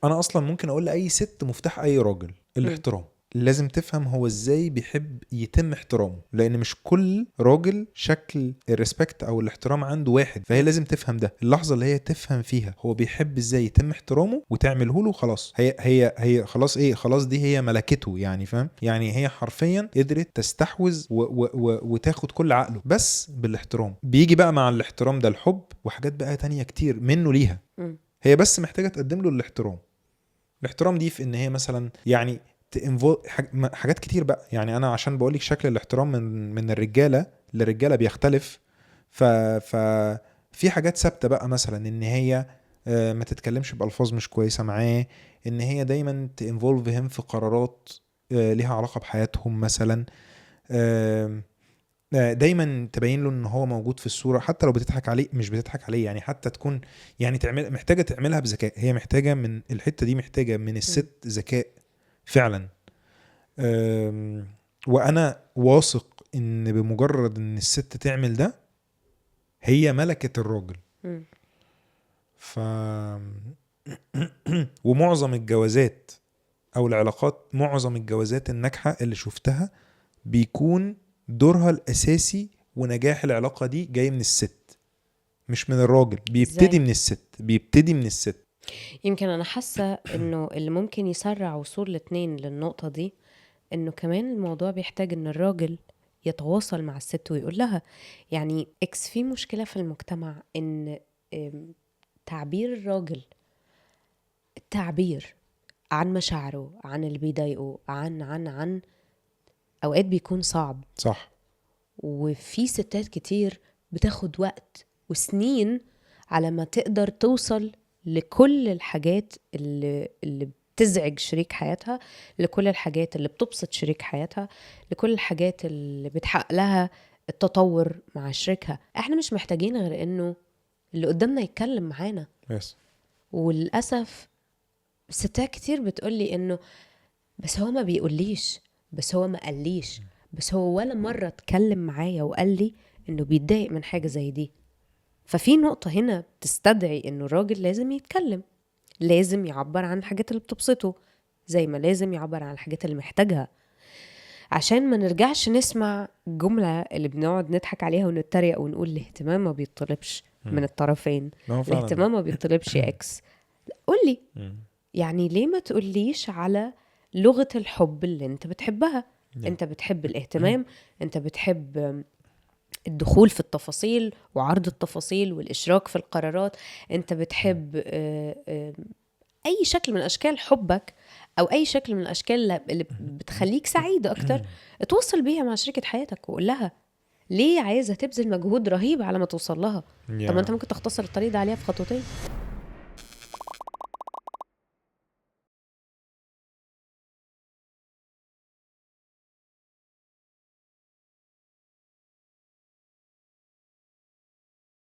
انا اصلا ممكن اقول لاي ست مفتاح اي راجل الاحترام. لازم تفهم هو ازاي بيحب يتم احترامه، لان مش كل راجل شكل الريسبكت او الاحترام عنده واحد. فهي لازم تفهم ده، اللحظه اللي هي تفهم فيها هو بيحب ازاي يتم احترامه وتعمله له، خلاص هي خلاص ايه، خلاص دي هي ملكته يعني، فاهم يعني؟ هي حرفيا قدرت تستحوذ وتاخد كل عقله بس بالاحترام. بيجي بقى مع الاحترام ده الحب وحاجات بقى تانية كتير منه ليها. هي بس محتاجه تقدم له الاحترام. الاحترام دي في ان هي مثلا يعني حاجات كتير بقى يعني. انا عشان بقولك شكل الاحترام من الرجاله للرجاله بيختلف. في حاجات ثابته بقى، مثلا ان هي ما تتكلمش بألفاظ مش كويسه معاه، ان هي دايما تانفولفهم في قرارات ليها علاقه بحياتهم مثلا. دايما تبين له ان هو موجود في الصوره، حتى لو بتضحك عليه مش بتضحك عليه يعني، حتى تكون يعني محتاجه تعملها بذكاء. هي محتاجه من الحته دي، محتاجه من الست ذكاء فعلا. وانا واثق ان بمجرد ان الست تعمل ده هي ملكة الراجل. ف ومعظم الجوازات او العلاقات، معظم الجوازات الناجحة اللي شفتها بيكون دورها الاساسي ونجاح العلاقة دي جاي من الست مش من الراجل. بيبتدي من الست. يمكن انا حاسة انه اللي ممكن يسرع وصول الاتنين للنقطة دي انه كمان الموضوع بيحتاج ان الراجل يتواصل مع الست ويقول لها يعني في مشكلة في المجتمع ان تعبير الراجل، التعبير عن مشاعره، عن اللي بيضايقه، عن اوقات بيكون صعب. صح. وفي ستات كتير بتاخد وقت وسنين على ما تقدر توصل لكل الحاجات اللي بتزعج شريك حياتها، لكل الحاجات اللي بتبسط شريك حياتها، لكل الحاجات اللي بتحقق لها التطور مع شريكها. احنا مش محتاجين غير انه اللي قدامنا يتكلم معانا. وللأسف ستات كتير بتقولي انه بس هو ما بيقوليش، بس هو ما قاليش، بس هو ولا مرة اتكلم معايا وقال لي انه بيتضايق من حاجة زي دي. ففي نقطة هنا تستدعي انه الراجل لازم يتكلم، لازم يعبر عن الحاجات اللي بتبسطه زي ما لازم يعبر عن الحاجات اللي محتاجها، عشان ما نرجعش نسمع جملة اللي بنقعد نضحك عليها ونتريق ونقول الاهتمام ما بيطلبش من الطرفين. الاهتمام ما بيطلبش يا اكس. قولي يعني ليه ما تقوليش على لغة الحب اللي انت بتحبها؟ انت بتحب الاهتمام، انت بتحب الدخول في التفاصيل وعرض التفاصيل والإشراك في القرارات، انت بتحب اي شكل من اشكال حبك او اي شكل من الاشكال اللي بتخليك سعيد اكتر. اتوصل بيها مع شريكة حياتك وقول لها ليه عايزة تبذل مجهود رهيب على ما توصل لها. طب ما انت ممكن تختصر الطريق ده عليها في خطوتين.